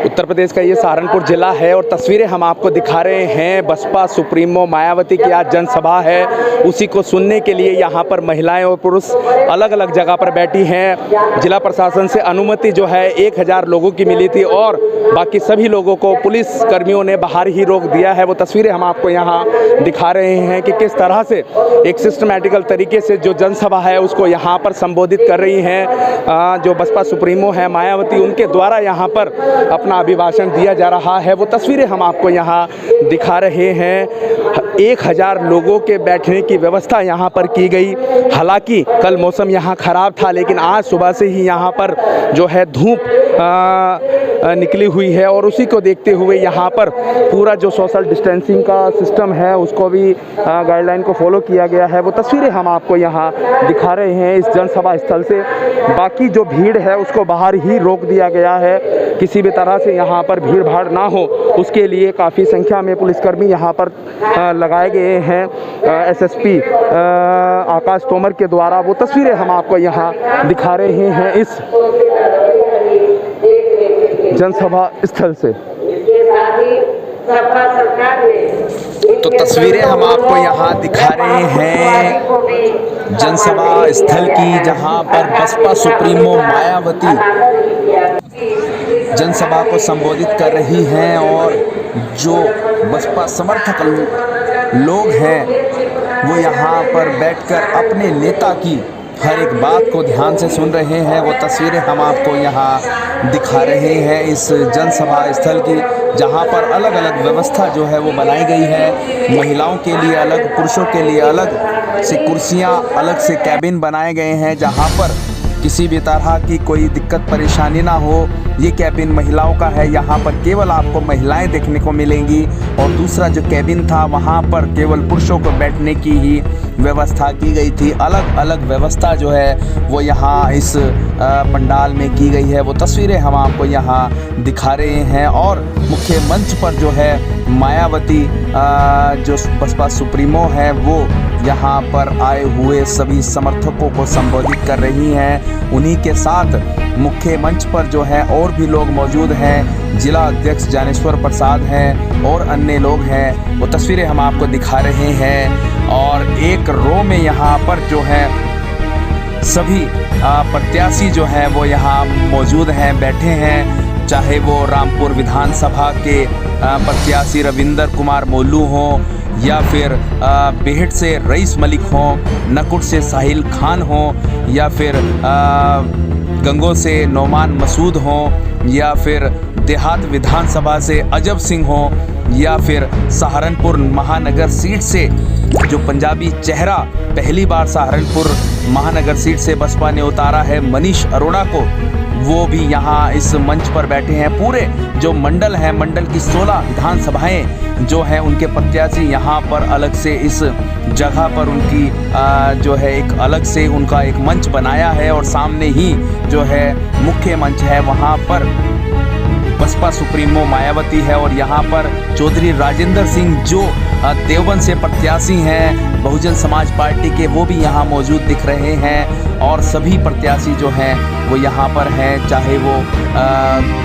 उत्तर प्रदेश का ये सहारनपुर जिला है और तस्वीरें हम आपको दिखा रहे हैं। बसपा सुप्रीमो मायावती की आज जनसभा है, उसी को सुनने के लिए यहाँ पर महिलाएं और पुरुष अलग अलग जगह पर बैठी हैं। जिला प्रशासन से अनुमति जो है 1000 लोगों की मिली थी और बाकी सभी लोगों को पुलिस कर्मियों ने बाहर ही रोक दिया है। वो तस्वीरें हम आपको यहाँ दिखा रहे हैं कि किस तरह से एक सिस्टमैटिकल तरीके से जो जनसभा है उसको यहाँ पर संबोधित कर रही हैं। जो बसपा सुप्रीमो है मायावती, उनके द्वारा यहाँ पर अपना अभिभाषण दिया जा रहा है। वो तस्वीरें हम आपको यहाँ दिखा रहे हैं। 1000 लोगों के बैठने की व्यवस्था यहाँ पर की गई। हालांकि कल मौसम यहाँ ख़राब था, लेकिन आज सुबह से ही यहाँ पर जो है धूप निकली हुई है और उसी को देखते हुए यहाँ पर पूरा जो सोशल डिस्टेंसिंग का सिस्टम है उसको भी गाइडलाइन को फॉलो किया गया है। वो तस्वीरें हम आपको यहाँ दिखा रहे हैं इस जनसभा स्थल से। बाकी जो भीड़ है उसको बाहर ही रोक दिया गया है, किसी भी तरह से यहाँ पर भीड़ भाड़ ना हो उसके लिए काफ़ी संख्या में पुलिसकर्मी यहाँ पर लगाए गए हैं एसएसपी आकाश तोमर के द्वारा। वो तस्वीरें हम आपको यहाँ दिखा रहे हैं इस जनसभा स्थल से। तो तस्वीरें हम आपको यहाँ दिखा रहे हैं जनसभा स्थल की, जहाँ पर बसपा सुप्रीमो मायावती जनसभा को संबोधित कर रही हैं और जो बसपा समर्थक लोग हैं वो यहाँ पर बैठकर अपने नेता की हर एक बात को ध्यान से सुन रहे हैं। वो तस्वीरें हम आपको यहाँ दिखा रहे हैं इस जनसभा स्थल की, जहाँ पर अलग अलग व्यवस्था जो है वो बनाई गई है। महिलाओं के लिए अलग, पुरुषों के लिए अलग से कुर्सियाँ, अलग से कैबिन बनाए गए हैं, जहाँ पर किसी भी तरह की कोई दिक्कत परेशानी ना हो। ये कैबिन महिलाओं का है, यहाँ पर केवल आपको महिलाएं देखने को मिलेंगी और दूसरा जो कैबिन था वहाँ पर केवल पुरुषों को बैठने की ही व्यवस्था की गई थी। अलग अलग व्यवस्था जो है वो यहाँ इस पंडाल में की गई है। वो तस्वीरें हम आपको यहाँ दिखा रहे हैं और मुख्य मंच पर जो है मायावती जो बसपा सुप्रीमो है वो यहाँ पर आए हुए सभी समर्थकों को संबोधित कर रही हैं। उन्हीं के साथ मुख्य मंच पर जो है और भी लोग मौजूद हैं। जिला अध्यक्ष ज्ञानेश्वर प्रसाद हैं और अन्य लोग हैं। वो तस्वीरें हम आपको दिखा रहे हैं और एक रो में यहाँ पर जो है सभी प्रत्याशी जो हैं वो यहाँ मौजूद हैं, बैठे हैं। चाहे वो रामपुर विधानसभा के प्रत्याशी रविंदर कुमार मोलू हों या फिर बेहट से रईस मलिक हों, नकुट से साहिल खान हों या फिर गंगो से नौमान मसूद हों या फिर देहात विधानसभा से अजब सिंह हों या फिर सहारनपुर महानगर सीट से जो पंजाबी चेहरा पहली बार सहारनपुर महानगर सीट से बसपा ने उतारा है मनीष अरोड़ा को, वो भी यहाँ इस मंच पर बैठे हैं। पूरे जो मंडल हैं, मंडल की 16 विधानसभाएं जो हैं उनके प्रत्याशी यहाँ पर अलग से इस जगह पर उनकी जो है एक अलग से उनका एक मंच बनाया है और सामने ही जो है मुख्य मंच है, वहाँ पर बसपा सुप्रीमो मायावती है और यहाँ पर चौधरी राजेंद्र सिंह जो देवबंद से प्रत्याशी हैं बहुजन समाज पार्टी के, वो भी यहाँ मौजूद दिख रहे हैं और सभी प्रत्याशी जो हैं वो यहाँ पर हैं, चाहे वो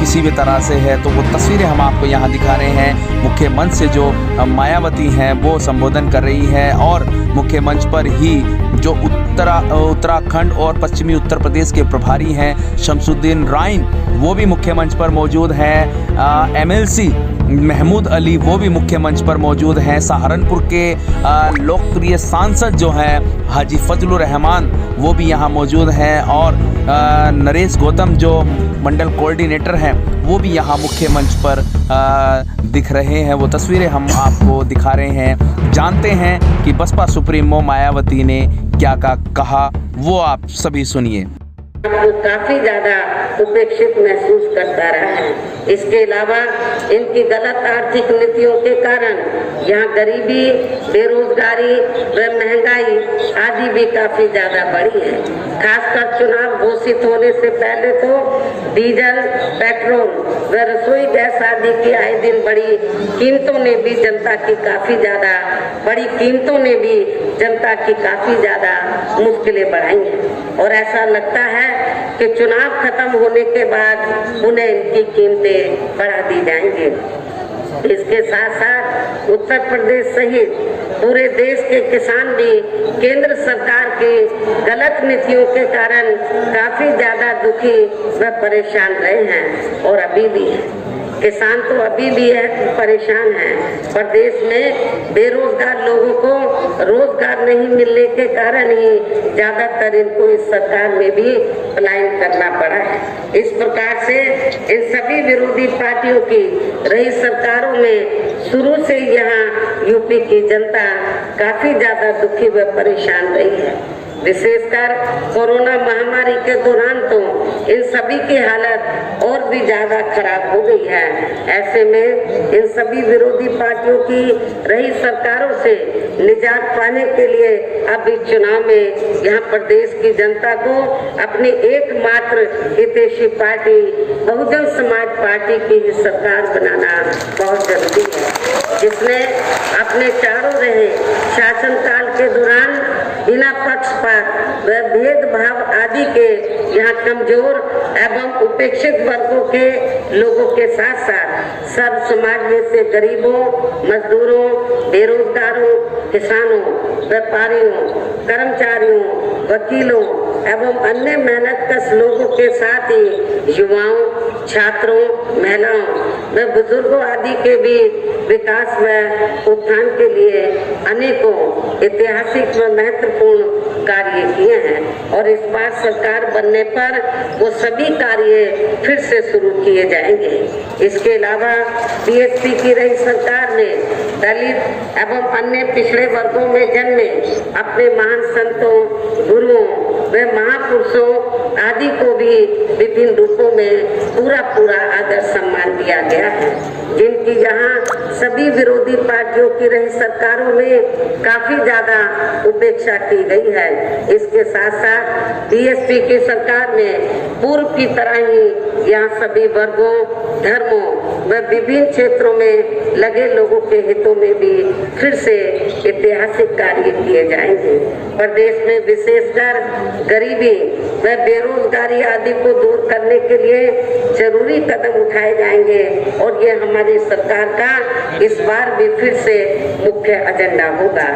किसी भी तरह से है। तो वो तस्वीरें हम आपको यहाँ दिखा रहे हैं। मुख्य मंच से जो मायावती हैं वो संबोधन कर रही हैं और मुख्य मंच पर ही जो उत्तराखंड और पश्चिमी उत्तर प्रदेश के प्रभारी हैं शमसुद्दीन राइन, वो भी मुख्य मंच पर मौजूद हैं। एमएलसी महमूद अली वो भी मुख्य मंच पर मौजूद हैं। सहारनपुर के लोकप्रिय सांसद जो हैं हाजी फजलुर रहमान वो भी यहाँ मौजूद हैं और नरेश गौतम जो मंडल कोऑर्डिनेटर हैं वो भी यहाँ मुख्य मंच पर दिख रहे हैं। वो तस्वीरें हम आपको दिखा रहे हैं। जानते हैं कि बसपा सुप्रीमो मायावती ने क्या कहा, वो आप सभी सुनिए। काफी ज्यादा उपेक्षित महसूस करता रहा है। इसके अलावा इनकी गलत आर्थिक नीतियों के कारण यहाँ गरीबी, बेरोजगारी व महंगाई आदि भी काफी ज्यादा बढ़ी है। खासकर चुनाव घोषित होने से पहले तो डीजल, पेट्रोल व रसोई गैस आदि की आए दिन बड़ी कीमतों ने भी जनता की काफी ज्यादा मुश्किलें बढ़ाई हैं और ऐसा लगता है कि चुनाव खत्म होने के बाद उन्हें इनकी कीमतें बढ़ा दी जाएंगी। इसके साथ साथ उत्तर प्रदेश सहित पूरे देश के किसान भी केंद्र सरकार की गलत नीतियों के कारण काफी ज्यादा दुखी व परेशान रहे हैं और अभी भी है। किसान तो अभी भी परेशान है। प्रदेश में बेरोजगार लोगों को रोजगार नहीं मिलने के कारण ही ज्यादातर इनको इस सरकार में भी पलायन करना पड़ा है। इस प्रकार से इन सभी विरोधी पार्टियों की रही सरकारों में शुरू से यहाँ यूपी की जनता काफी ज्यादा दुखी व परेशान रही है। विशेषकर कोरोना महामारी के दौरान तो इन सभी की हालत और भी ज्यादा खराब हो गई है। ऐसे में इन सभी विरोधी पार्टियों की रही सरकारों से निजात पाने के लिए अब इस चुनाव में यहाँ प्रदेश की जनता को अपनी एकमात्र हितैषी पार्टी बहुजन समाज पार्टी की ही सरकार बनाना बहुत जरूरी है, जिसने अपने चारों रहे शासनकाल के दौरान बिना पक्षपात व भेदभाव आदि के यहाँ कमजोर एवं उपेक्षित वर्गों के लोगों के साथ साथ सब समाज में से गरीबों, मजदूरों, बेरोजगारों, किसानों, व्यापारियों, कर्मचारियों, वकीलों एवं अन्य मेहनतकश लोगों के साथ ही युवाओं, छात्रों, महिलाओं व बुजुर्गों आदि के भी विकास व उत्थान के लिए अनेकों ऐतिहासिक व महत्वपूर्ण कार्य किए हैं और इस बार सरकार बनने पर वो सभी कार्य फिर से शुरू किए जाएंगे। इसके अलावा बीएसपी की रही सरकार ने दलित एवं अन्य पिछड़े वर्गों में जन्मे अपने महान संतों, गुरुओं व महापुरुषों आदि को भी विभिन्न रूपों में पूरा आदर सम्मान दिया गया है, जिनकी यहाँ सभी विरोधी पार्टियों की रही सरकारों में काफी ज्यादा उपेक्षा की गई है। इसके साथ साथ बीएसपी की सरकार ने पूर्व की तरह ही यहाँ सभी वर्गों, धर्मों व विभिन्न क्षेत्रों में लगे लोगों के हितों में भी फिर से ऐतिहासिक कार्य किए जाएंगे। प्रदेश में विशेषकर गरीबी व बेरोजगारी आदि को दूर करने के लिए जरूरी कदम उठाए जाएंगे और ये हमारी सरकार का इस बार भी फिर से मुख्य एजेंडा होगा।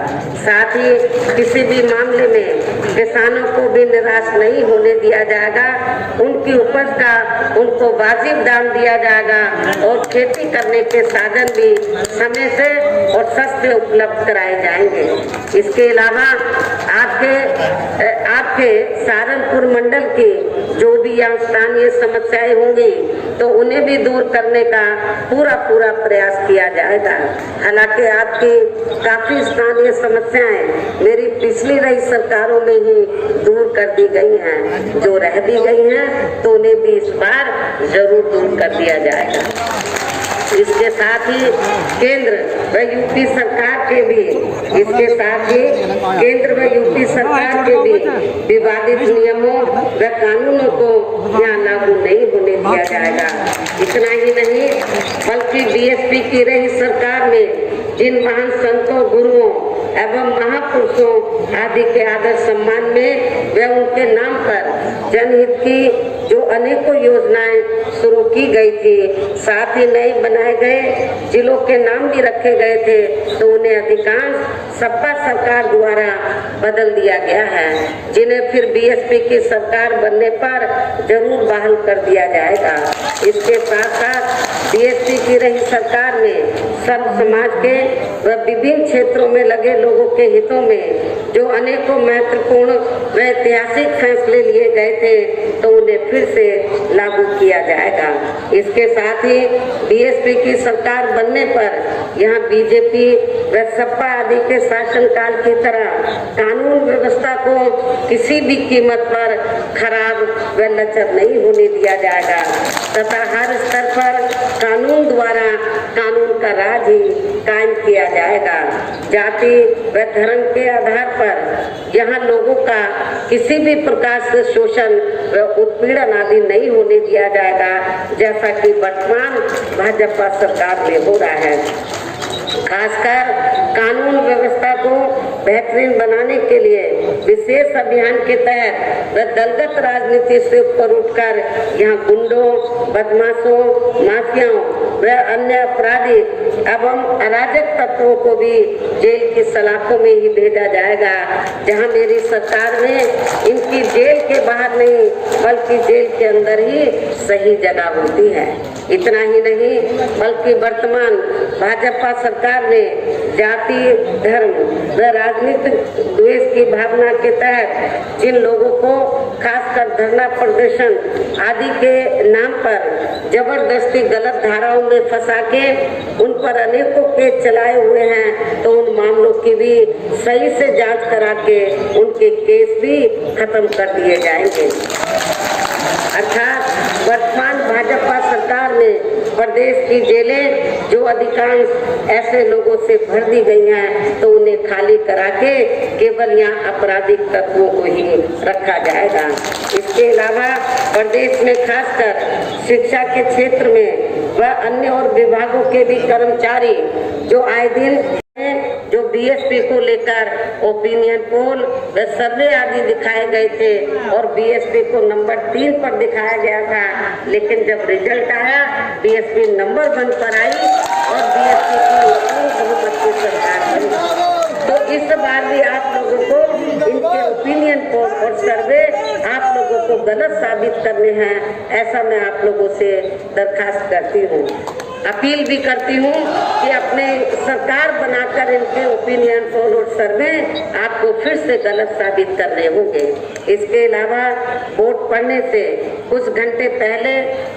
साथ ही किसी भी मामले में किसानों को भी निराश नहीं होने दिया जाएगा, उनकी उपज का उनको वाजिब दाम दिया जाएगा और खेती करने के साधन भी समय से और सस्ते उपलब्ध कराए जाएंगे। इसके अलावा आपके सहारनपुर मंडल की जो भी यहाँ स्थानीय समस्याएं होंगी तो उन्हें भी दूर करने का पूरा प्रयास किया जाएगा। हालांकि आपकी काफी स्थानीय समस्याएं मेरी पिछली रही सरकारों में ही दूर कर दी गई हैं, जो रह भी गई हैं तो उन्हें भी इस बार जरूर दूर कर दिया जाएगा। इसके साथ ही केंद्र व यूपी सरकार के भी विवादित नियमों व कानूनों को यहाँ लागू नहीं होने दिया जाएगा। इतना ही नहीं बल्कि बीएसपी की रही सरकार में जिन महान संतों, गुरुओं एवं महापुरुषों आदि के आदर सम्मान में व उनके नाम पर जनहित की जो अनेकों योजनाएं शुरू की गई थी, साथ ही नए बनाए गए जिलों के नाम भी रखे गए थे, तो उन्हें अधिकांश सपा सरकार द्वारा बदल दिया गया है, जिन्हें फिर बीएसपी की सरकार बनने पर जरूर बहाल कर दिया जाएगा। इसके साथ साथ बीएसपी की रही सरकार ने सर्व समाज के व विभिन्न क्षेत्रों में लगे लोगों के हितों में जो अनेकों महत्वपूर्ण व ऐतिहासिक फैसले लिए गए थे, तो उन्हें फिर से लागू किया जाएगा। इसके साथ ही बीएसपी की सरकार बनने पर यहाँ बीजेपी व सपा आदि के शासनकाल की तरह कानून व्यवस्था को किसी भी कीमत पर खराब व लचर नहीं होने दिया जाएगा तथा हर स्तर पर कानून द्वारा कानून का राज ही कायम किया जाएगा। जाति व धर्म के आधार पर यहाँ लोगों का किसी भी प्रकार से शोषण व उत्पीड़न आदि नहीं होने दिया जाएगा, जैसा कि वर्तमान भाजपा सरकार में हो रहा है। खासकर कानून व्यवस्था को बेहतरीन बनाने के लिए विशेष अभियान के तहत वह दलगत राजनीति से ऊपर उठकर यहाँ गुंडों, बदमाशों, माफियाओं व अन्य अपराधी एवं अराजक तत्वों को भी जेल की सलाखों में ही भेजा जाएगा, जहां मेरी सरकार ने इनकी जेल के बाहर नहीं बल्कि जेल के अंदर ही सही जगह होती है। इतना ही नहीं बल्कि वर्तमान भाजपा सरकार ने जाति, धर्म व राजनीतिक द्वेष की भावना के तहत जिन लोगों को खासकर धरना प्रदर्शन आदि के नाम पर जबरदस्ती गलत धाराओं में फंसा के उन पर अनेकों केस चलाए हुए हैं, तो उन मामलों की भी सही से जांच करा के उनके केस भी खत्म कर दिए जाएंगे। अर्थात वर्तमान भाजपा सरकार ने प्रदेश की जेलें जो अधिकांश ऐसे लोगों से भर दी गई हैं, तो उन्हें खाली करा के केवल यहाँ आपराधिक तत्वों को ही रखा जाएगा। इसके अलावा प्रदेश में खासकर शिक्षा के क्षेत्र में व अन्य और विभागों के भी कर्मचारी जो आए दिन जो बीएसपी को लेकर ओपिनियन पोल व सर्वे आदि दिखाए गए थे और बीएसपी को नंबर 3 पर दिखाया गया था, लेकिन जब रिजल्ट आया बीएसपी नंबर 1 पर आई और बीएसपी की बहुमत की सरकार बनी। तो इस बार भी आप लोगों को इनके ओपिनियन पोल और सर्वे आप लोगों को गलत साबित करने हैं, ऐसा मैं आप लोगों से दरखास्त करती हूँ। अपील भी करती हूँ कि अपने सरकार बनाकर इनके ओपिनियन पोल और सर्वे आपको फिर से गलत साबित करने होंगे। इसके अलावा वोट पड़ने से कुछ घंटे पहले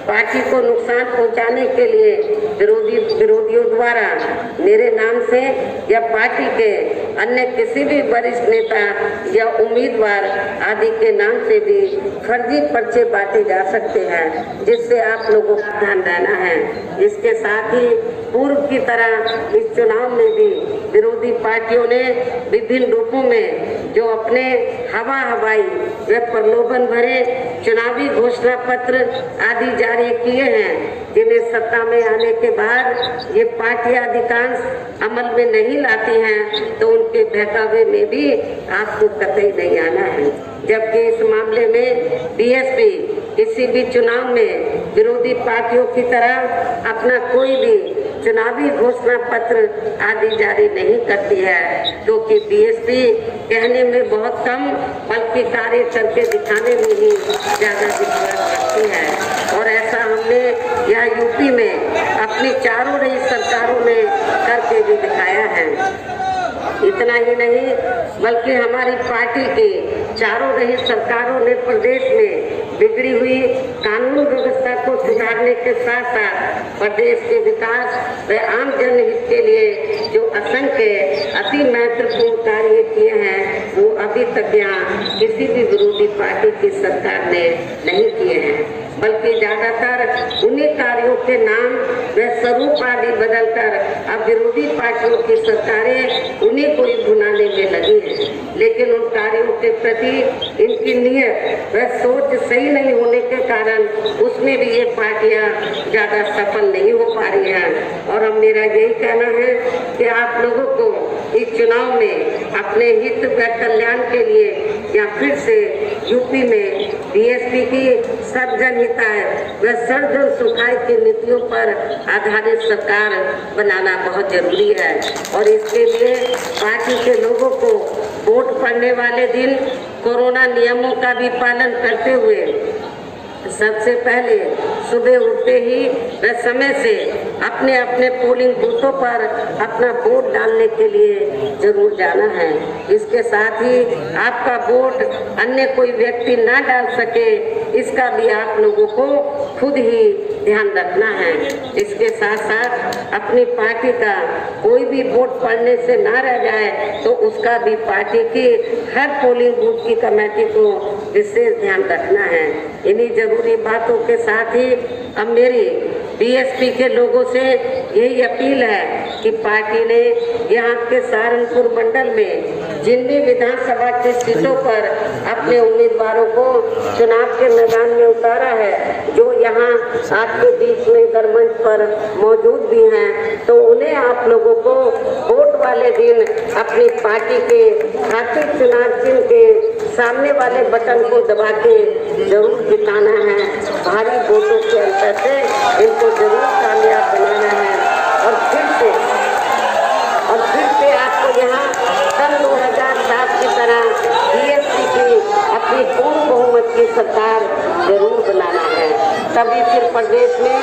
पार्टी को नुकसान पहुंचाने के लिए विरोधियों द्वारा मेरे नाम से या पार्टी के अन्य किसी भी वरिष्ठ नेता या उम्मीदवार आदि के नाम से भी फर्जी पर्चे बांटे जा सकते हैं, जिससे आप लोगों को ध्यान देना है। इसके साथ ही पूर्व की तरह इस चुनाव में भी विरोधी पार्टियों ने विभिन्न रूपों में जो अपने हवाई व प्रलोभन भरे चुनावी घोषणा पत्र आदि जारी किए हैं, जिन्हें सत्ता में आने के बाद ये पार्टियां अधिकांश अमल में नहीं लाती हैं, तो उनके बहकावे में भी आपको कतई नहीं आना है। जबकि इस मामले में बीएसपी किसी भी चुनाव में विरोधी पार्टियों की तरह अपना कोई भी चुनावी घोषणा पत्र आदि जारी नहीं करती है, क्योंकि बीएसपी कहने में बहुत कम बल्कि कार्य करके दिखाने में ही ज्यादा विश्वास रखती है। और ऐसा हमने यह यूपी में अपनी चारों रही सरकारों में करके भी दिखाया है। इतना ही नहीं बल्कि हमारी पार्टी की चारों रही सरकारों ने प्रदेश में बिगड़ी हुई कानून व्यवस्था को सुधारने के साथ साथ प्रदेश के विकास व आम जनहित के लिए जो असंख्य अति महत्वपूर्ण कार्य किए हैं, वो अभी तक यहाँ किसी भी विरोधी पार्टी की सरकार ने नहीं किए हैं, बल्कि ज्यादातर उन्हीं कार्यों के नाम व स्वरूप आदि बदलकर अब विरोधी पार्टियों की सरकारें उन्हीं को ही भुनाने में लगी है। लेकिन उन कार्यों के प्रति इनकी नीयत व सोच सही नहीं होने के कारण उसमें भी ये पार्टियां ज्यादा सफल नहीं हो पा रही हैं। और अब मेरा यही कहना है कि आप लोगों को इस चुनाव में अपने हित व कल्याण के लिए या फिर से यूपी में बीएसपी की सर्वजन हिताय व सर्वजन सुखाय की नीतियों पर आधारित सरकार बनाना बहुत जरूरी है। और इसके लिए पार्टी के लोगों को वोट पड़ने वाले दिन कोरोना नियमों का भी पालन करते हुए सबसे पहले सुबह उठते ही व समय से अपने अपने पोलिंग बूथों पर अपना वोट डालने के लिए जरूर जाना है। इसके साथ ही आपका वोट अन्य कोई व्यक्ति ना डाल सके, इसका भी आप लोगों को खुद ही ध्यान रखना है। इसके साथ साथ अपनी पार्टी का कोई भी वोट पड़ने से ना रह जाए, तो उसका भी पार्टी की हर पोलिंग बूथ की कमेटी को विशेष ध्यान रखना है। इन्हीं जरूरी बातों के साथ ही अब मेरी बीएसपी के लोगों से यही अपील है कि कि पार्टी ने यहाँ के सहारनपुर मंडल में जिन भी विधानसभा की सीटों पर अपने उम्मीदवारों को चुनाव के मैदान में उतारा है, जो यहाँ आपके बीच में दरमंच पर मौजूद भी हैं, तो उन्हें आप लोगों को वोट वाले दिन अपनी पार्टी के हाथी चुनाव चिन्ह के सामने वाले बटन को दबा के जरूर जिताना है। भारी वोटों के अंतर से इनको जरूर कामयाब बनाना है और फिर से आपको यहाँ सन 2007 की तरह बीएसपी की अपनी पूर्ण बहुमत की सरकार जरूर बनाना है। तभी फिर प्रदेश में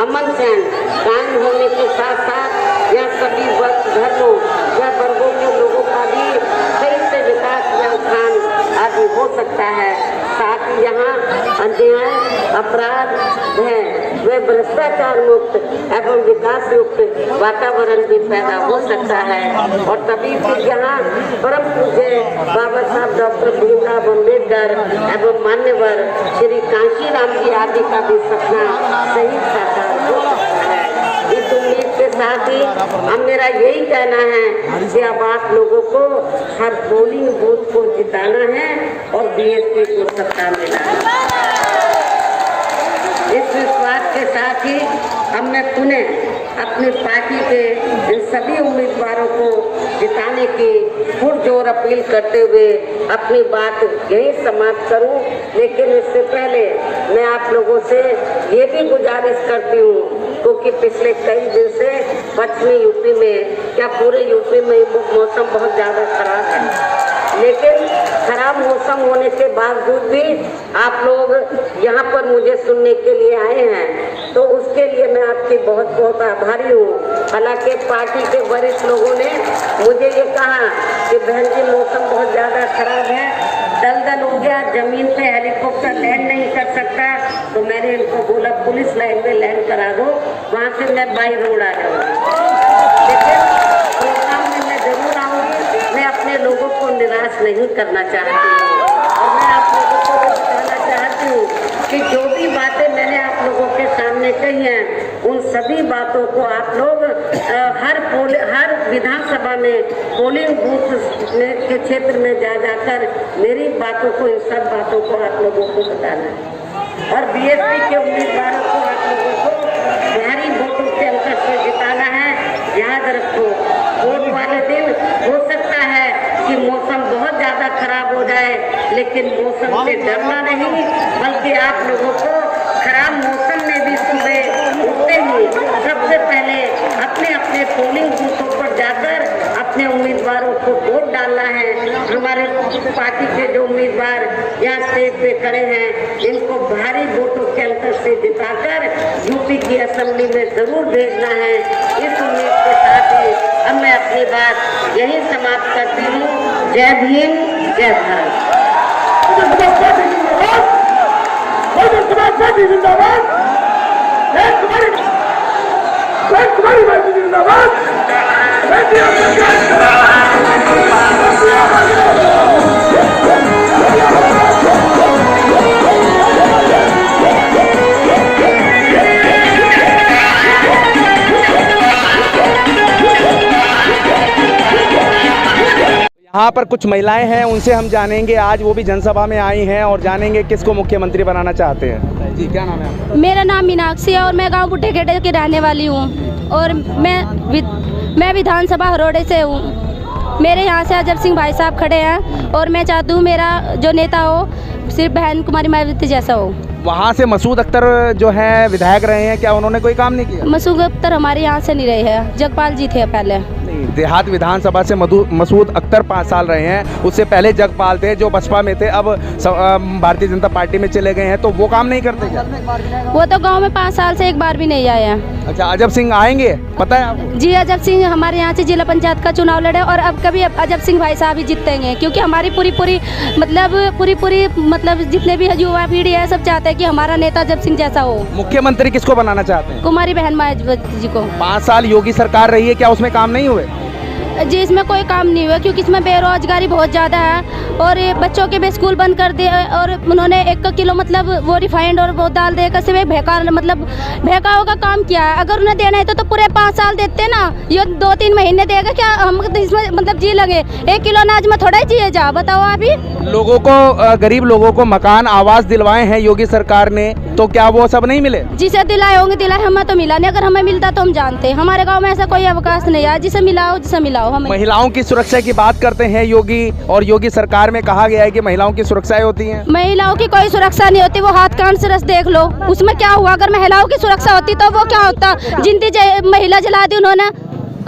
अमन चैन कायम होने के साथ साथ यह सभी धर्मों या वर्गों के लोगों का भी सही से विकास या उत्थान आदि हो सकता है। साथ ही यहाँ अन्याय अपराध है वे भ्रष्टाचार मुक्त एवं विकास युक्त वातावरण भी पैदा हो सकता है। और तभी फिर यहाँ परम पूज्य बाबा साहब डॉक्टर भीमराव अम्बेडकर एवं मान्यवर श्री कांशीराम जी आदि का भी सपना सही साकार हो सकता है। इस उम्मीद के साथ ही अब मेरा यही कहना है कि अब आप लोगों को हर पोलिंग बूथ को जिताना है और बीएसपी को सत्ता मिला है। इस विश्वास के साथ ही अब मैं पुनः अपनी पार्टी के इन सभी उम्मीदवारों को जिताने की पुरजोर अपील करते हुए अपनी बात यही समाप्त करूं। लेकिन इससे पहले मैं आप लोगों से ये भी गुजारिश करती हूँ, क्योंकि पिछले कई दिन से पश्चिमी यूपी में क्या पूरे यूपी में मौसम बहुत ज़्यादा खराब है, लेकिन खराब मौसम होने के बावजूद भी आप लोग यहाँ पर मुझे सुनने के लिए आए हैं, तो उसके लिए मैं आपकी बहुत बहुत आभारी हूँ। हालांकि पार्टी के वरिष्ठ लोगों ने मुझे ये कहा कि बहन जी मौसम बहुत ज़्यादा खराब है, दलदल हो गया, जमीन पे हेलीकॉप्टर लैंड नहीं कर सकता, तो मैंने इनको बोला पुलिस लाइन में लैंड करा दो, वहाँ से मैं बाई रोड आ जाऊँगी। लेकिन प्रोग्राम में मैं जरूर आऊँगी। मैं अपने लोगों को निराश नहीं करना चाहती हूँ और मैं आप लोगों को भी बताना चाहती हूँ कि जो भी बातें मैंने आप लोगों के सामने कही हैं, उन सभी बातों को आप लोग हर विधानसभा में पोलिंग बूथ में के क्षेत्र में जा जाकर मेरी बातों को, इन सब बातों को आप लोगों को बताना है और बीएसपी के उम्मीदवारों को आप लोगों को भारी वोटों के अंतर से जिताना है। याद रखो, वोट वाले दिन हो सकता है कि मौसम बहुत ज़्यादा खराब हो जाए, लेकिन मौसम से डरना नहीं, बल्कि आप लोगों को खराब मौसम में भी सुबह उठते ही सबसे पहले अपने अपने पोलिंग बूथों पर जाकर अपने उम्मीदवारों को वोट डालना है। हमारे पार्टी के जो उम्मीदवार यहाँ स्टेज पे खड़े हैं, इनको भारी वोटों के अंतर से जिताकर यूपी की असेंबली में जरूर भेजना है। इस उम्मीद के साथ ही अब मैं अपनी बात यही समाप्त करती हूँ। जय भीम, जय भारत। यहाँ पर कुछ महिलाएं हैं, उनसे हम जानेंगे। आज वो भी जनसभा में आई हैं और जानेंगे किसको मुख्यमंत्री बनाना चाहते हैं। जी, क्या नाम है आपका? मेरा नाम मीनाक्षी है और मैं गांव बुट्टे खेड़े की रहने वाली हूँ और मैं विधानसभा हरोड़े से हूँ। मेरे यहाँ से अजब सिंह भाई साहब खड़े हैं और मैं चाहती हूँ मेरा जो नेता हो सिर्फ बहन कुमारी मायावती जैसा हो। वहाँ से मसूद अख्तर जो है विधायक रहे हैं, क्या उन्होंने कोई काम नहीं किया? मसूद अख्तर हमारे यहाँ से नहीं रहे हैं, जगपाल जी थे पहले। देहात विधानसभा से मसूद अख्तर 5 साल रहे हैं, उससे पहले जगपाल थे जो बसपा में थे, अब भारतीय जनता पार्टी में चले गए हैं, तो वो काम नहीं करते क्या? वो तो गांव में 5 साल से एक बार भी नहीं आए हैं। अच्छा, अजब सिंह आएंगे, पता है आपको? जी, अजब सिंह हमारे यहाँ से जिला पंचायत का चुनाव लड़े और अब कभी अजब सिंह भाई साहब ही जीतेंगे, क्योंकि हमारी पूरी मतलब जितने भी युवा पीढ़ी है सब चाहते हैं कि हमारा नेता अजब सिंह जैसा हो। मुख्यमंत्री किसको बनाना चाहते हैं? कुमारी बहन मायावती जी को। 5 साल योगी सरकार रही है, क्या उसमें काम नहीं हुए? जी इसमें कोई काम नहीं हुआ क्योंकि इसमें बेरोजगारी बहुत ज़्यादा है और ये बच्चों के भी स्कूल बंद कर दिए और उन्होंने 1 किलो मतलब वो रिफाइंड और वो दाल देकर सिर्फ बेकार मतलब बहकाव का काम किया है। अगर उन्हें देना है तो पूरे 5 साल देते ना, ये 2-3 महीने देगा क्या हम इसमें मतलब जी लगे। 1 किलो अनाज में थोड़ा ही जिए जा, बताओ अभी। लोगों को, गरीब लोगों को मकान आवास दिलवाए हैं योगी सरकार ने, तो क्या वो सब नहीं मिले? जिसे दिलाए होंगे दिलाए, हमें तो मिला नहीं। अगर हमें मिलता तो हम जानते। हमारे गांव में ऐसा कोई अवकाश नहीं है, जिसे मिलाओ जिसे मिलाओ हमें। महिलाओं की सुरक्षा की बात करते हैं योगी, और योगी सरकार में कहा गया है कि महिलाओं की सुरक्षाएं होती हैं। महिलाओं की कोई सुरक्षा नहीं होती, वो हाथ कान से रस देख लो, उसमें क्या हुआ। अगर महिलाओं की सुरक्षा होती तो वो क्या होता, जिंदी महिला जला दी उन्होंने।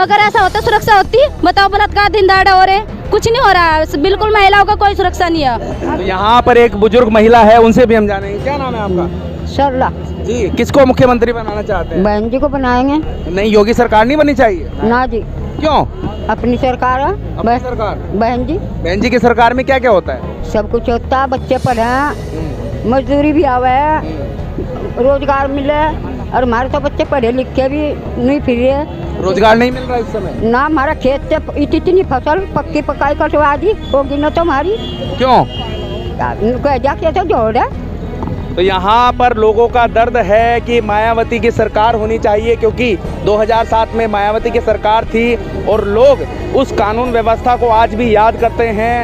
अगर ऐसा होता सुरक्षा होती, बताओ बलात्कार दिन दहाड़े हो रहे, कुछ नहीं हो रहा है, बिल्कुल महिलाओं का कोई सुरक्षा नहीं है। तो यहाँ पर एक बुजुर्ग महिला है, उनसे भी हम जानेंगे। क्या नाम है आपका? सरला जी, किसको मुख्यमंत्री बनाना चाहते हैं? बहन जी को बनाएंगे। नहीं, योगी सरकार नहीं बननी चाहिए? ना जी, क्यों? अपनी सरकार है। अपनी सरकार? बहन जी की सरकार में क्या क्या होता है? सब कुछ होता है, बच्चे पढ़े हैं, मजदूरी भी आवे है, रोजगार मिले, और हमारे तो बच्चे पढ़े लिखे भी नहीं फिर रहे। रोजगार नहीं मिल रहा इस समय? ना, हमारा खेत से इतनी फसल पक्की पकाई कटवा दी होगी ना तुम्हारी। क्यों? कैसे जोड़ है। तो यहाँ पर लोगों का दर्द है कि मायावती की सरकार होनी चाहिए, क्योंकि 2007 में मायावती की सरकार थी और लोग उस कानून व्यवस्था को आज भी याद करते हैं,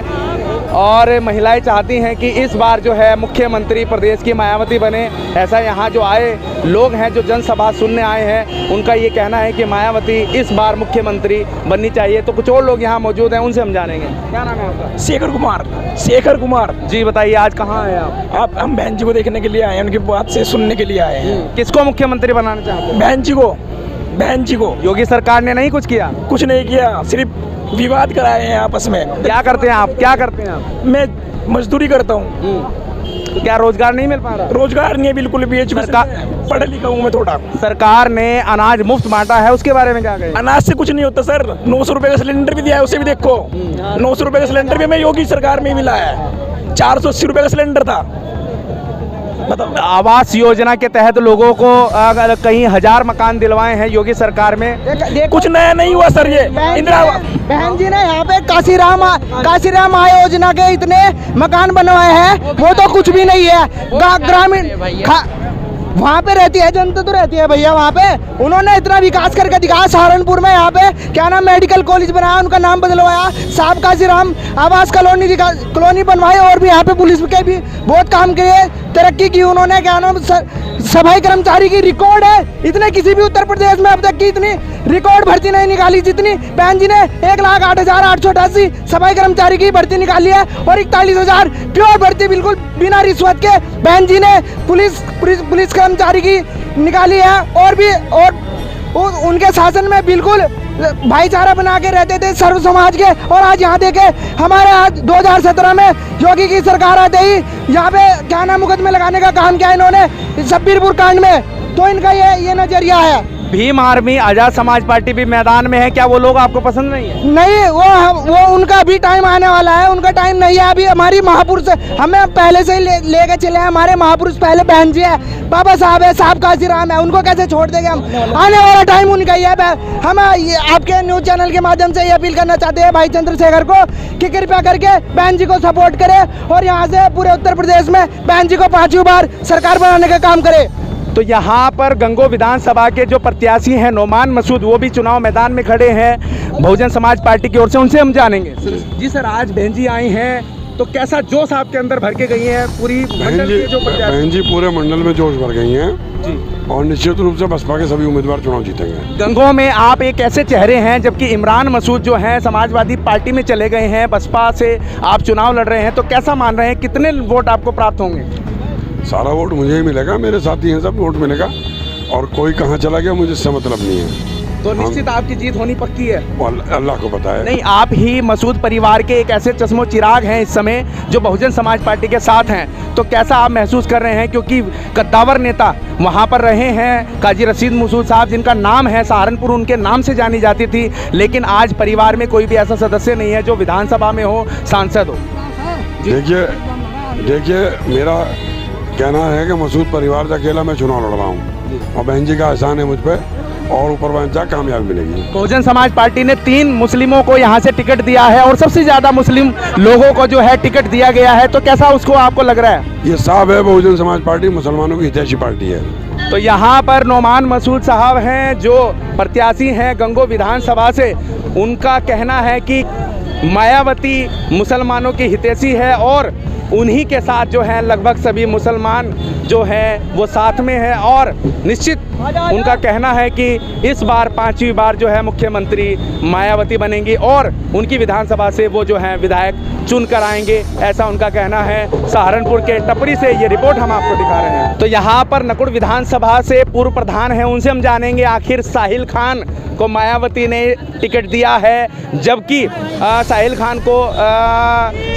और महिलाएं चाहती हैं कि इस बार जो है मुख्यमंत्री प्रदेश की मायावती बने। ऐसा यहाँ जो आए लोग हैं, जो जनसभा सुनने आए हैं, उनका ये कहना है कि मायावती इस बार मुख्यमंत्री बननी चाहिए। तो कुछ और लोग यहाँ मौजूद हैं, उनसे हम जानेंगे। क्या नाम है आपका? शेखर कुमार। जी बताइए, आज कहाँ आए आप? हम बहन जी को देखने के लिए आए हैं, उनकी बात से सुनने के लिए आए हैं। किसको मुख्यमंत्री बनाना चाहते हैं? बहन जी को। योगी सरकार ने नहीं कुछ किया? कुछ नहीं किया, सिर्फ विवाद कराए हैं आपस में। क्या करते हैं आप? क्या करते हैं आप? मैं मजदूरी करता हूँ। क्या रोजगार नहीं मिल पा रहा? रोजगार नहीं है बिल्कुल भी। पढ़ा लिखा हूँ मैं थोड़ा। सरकार ने अनाज मुफ्त बांटा है, उसके बारे में क्या कहें? अनाज से कुछ नहीं होता सर। 900 रुपए का सिलेंडर भी दिया है, उसे भी देखो। 900 रुपए का सिलेंडर भी हमें योगी सरकार में ही मिला है। 480 रुपए का सिलेंडर था। बताओ। आवास योजना के तहत लोगों को अगर कहीं 1000 मकान दिलवाए हैं योगी सरकार में। कुछ नया नहीं हुआ सर। ये इंदिरा बहन जी ने यहाँ पे काशीराम आय योजना के इतने मकान बनवाए हैं, वो तो कुछ भी नहीं है। ग्रामीण वहाँ पे रहती है जनता, तो रहती है भैया वहाँ पे। उन्होंने इतना विकास करके दिखाया। सहारनपुर में यहाँ पे क्या नाम मेडिकल कॉलेज बनाया, उनका नाम बदलवाया। साहब काशीराम आवास कॉलोनी बनवाई, और भी यहाँ पे पुलिस के भी बहुत काम किए, तरक्की की उन्होंने। क्या नाम सफाई कर्मचारी की रिकॉर्ड है, इतने किसी भी उत्तर प्रदेश में अब तक की इतनी रिकॉर्ड भर्ती नहीं निकाली जितनी बहन जी ने 1,08,888 सफाई कर्मचारी की भर्ती निकाली है, और 41,000 प्योर भर्ती बिल्कुल बिना रिश्वत के बहन जी ने पुलिस कर्मचारी की निकाली है। और भी और उनके शासन में बिल्कुल भाईचारा बना के रहते थे सर्व समाज के। और आज यहाँ देखे हमारे आज 2017 में योगी की सरकार आते ही यहाँ पे क्या नाम मुकदमे लगाने का काम किया इन्होंने शब्बीरपुर कांड में। तो इनका ये नजरिया है। भीम आर्मी आजाद समाज पार्टी भी मैदान में है, क्या वो लोग आपको पसंद नहीं है? नहीं, वो उनका भी टाइम आने वाला है। उनका टाइम नहीं है अभी। हमारी महापुरुष हमें पहले से ही लेके चले हैं। हमारे महापुरुष पहले बहन जी है, बाबा साहब है, साहब काशीराम है, उनको कैसे छोड़ देंगे हम? आने वाला टाइम उनका ही है। हम आपके न्यूज चैनल के माध्यम से ये अपील करना चाहते हैं भाई चंद्रशेखर को कि कृपया करके बहन जी को सपोर्ट करे, और यहाँ से पूरे उत्तर प्रदेश में बहन जी को 5वीं बार सरकार बनाने का काम करे। तो यहाँ पर गंगो विधानसभा के जो प्रत्याशी हैं नोमान मसूद, वो भी चुनाव मैदान में खड़े हैं बहुजन समाज पार्टी की ओर से। उनसे हम जानेंगे। जी सर, आज बहन जी आई हैं, तो कैसा जोश आपके अंदर भर के गई है? पूरी बहन जी पूरे मंडल में जोश भर गई हैं जी, और निश्चित रूप से बसपा के सभी उम्मीदवार चुनाव जीतेंगे। गंगो में आप एक ऐसे चेहरे हैं, जबकि इमरान मसूद जो हैं समाजवादी पार्टी में चले गए हैं, बसपा से आप चुनाव लड़ रहे हैं, तो कैसा मान रहे हैं, कितने वोट आपको प्राप्त होंगे? सारा वोट मुझे ही मिलेगा, मेरे साथी हैं, सब वोट मिलेगा, और कोई कहाँ चला गया मुझे इससे मतलब नहीं है। तो निश्चित आपकी जीत होनी पक्की है? अल्लाह को पता है। नहीं, आप ही मसूद परिवार के एक ऐसे चश्मो चिराग हैं इस समय जो बहुजन समाज पार्टी के साथ हैं, तो कैसा आप महसूस कर रहे हैं? क्योंकि कद्दावर नेता वहाँ पर रहे हैं काजी रशीद मसूद साहब, जिनका नाम है सहारनपुर उनके नाम से जानी जाती थी, लेकिन आज परिवार में कोई भी ऐसा सदस्य नहीं है जो विधानसभा में हो, सांसद हो। देखिए मेरा कहना है कि मसूद परिवार से अकेला मैं चुनाव लड़ रहा हूँ, और बहन जी का एहसान है मुझ पर और ऊपर वहाँ जा कामयाबी मिलेगी। बहुजन समाज पार्टी ने 3 मुस्लिमों को यहाँ से टिकट दिया है और सबसे ज्यादा मुस्लिम लोगों को जो है टिकट दिया गया है, तो कैसा उसको आपको लग रहा है? ये साफ है, बहुजन समाज पार्टी मुसलमानों की हितैषी पार्टी है। तो यहाँ पर नोमान मसूद साहब हैं जो प्रत्याशी हैं गंगो विधानसभा से। उनका कहना है कि मायावती मुसलमानों की हितैषी है और उन्हीं के साथ जो है लगभग सभी मुसलमान जो हैं वो साथ में है और निश्चित उनका कहना है कि इस बार 5वीं बार जो है मुख्यमंत्री मायावती बनेंगी और उनकी विधानसभा से वो जो है विधायक चुन कर आएंगे, ऐसा उनका कहना है। सहारनपुर के टपरी से ये रिपोर्ट हम आपको दिखा रहे हैं। तो यहाँ पर नकुड़ विधानसभा से पूर्व प्रधान हैं, उनसे हम जानेंगे आखिर साहिल खान को मायावती ने टिकट दिया है, जबकि साहिल खान को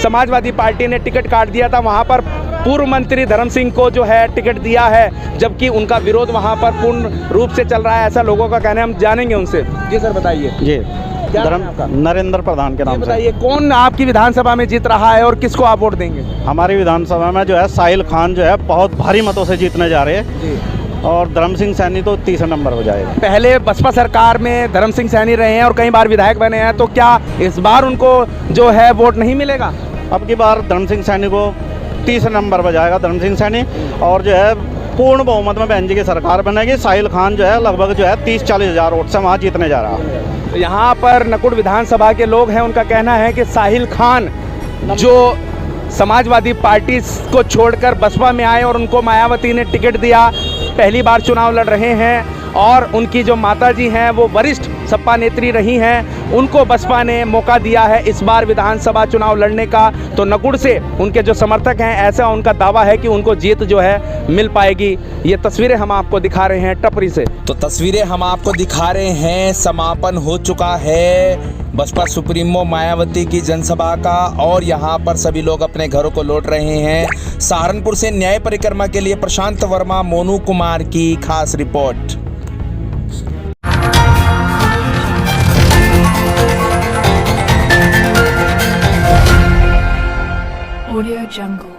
समाजवादी पार्टी ने टिकट काट दिया था। वहाँ पर पूर्व मंत्री धर्म सिंह को जो है टिकट दिया है, जबकि उनका विरोध वहाँ पर पूर्ण रूप से चल रहा है, ऐसा लोगों का कहना है। हम जानेंगे उनसे। जी सर बताइए। जी क्या नाम है आपका? नरेंद्र प्रधान के नाम से। बताइए कौन आपकी विधानसभा में जीत रहा है और किसको आप वोट देंगे? हमारी विधानसभा में जो है साहिल खान जो है बहुत भारी मतों से जीतने जा रहे हैं और धर्म सिंह सैनी तो 30 नंबर हो जाएगा। पहले बसपा सरकार में धर्म सिंह सैनी रहे हैं और कई बार विधायक बने हैं, तो क्या इस बार उनको जो है वोट नहीं मिलेगा? अब की बार धर्म सिंह सैनी को 30 नंबर बजाएगा धर्म सिंह सैनी और जो है पूर्ण बहुमत में बहन जी की सरकार बनेगी। साहिल खान जो है लगभग जो है 30-40 हज़ार वोट से वहाँ जीतने जा रहा है। तो यहाँ पर नकुड़ विधानसभा के लोग हैं, उनका कहना है कि साहिल खान जो समाजवादी पार्टी को छोड़कर बसपा में आए और उनको मायावती ने टिकट दिया, पहली बार चुनाव लड़ रहे हैं और उनकी जो माताजी हैं वो वरिष्ठ सपा नेत्री रही हैं, उनको बसपा ने मौका दिया है इस बार विधानसभा चुनाव लड़ने का। तो नकुड़ से उनके जो समर्थक हैं, ऐसा उनका दावा है कि उनको जीत जो है मिल पाएगी। ये तस्वीरें हम आपको दिखा रहे हैं टपरी से। तो तस्वीरें हम आपको दिखा रहे हैं, समापन हो चुका है बसपा सुप्रीमो मायावती की जनसभा का और यहाँ पर सभी लोग अपने घरों को लौट रहे हैं। सहारनपुर से न्याय परिक्रमा के लिए प्रशांत वर्मा, मोनू कुमार की खास रिपोर्ट। Audio Jungle.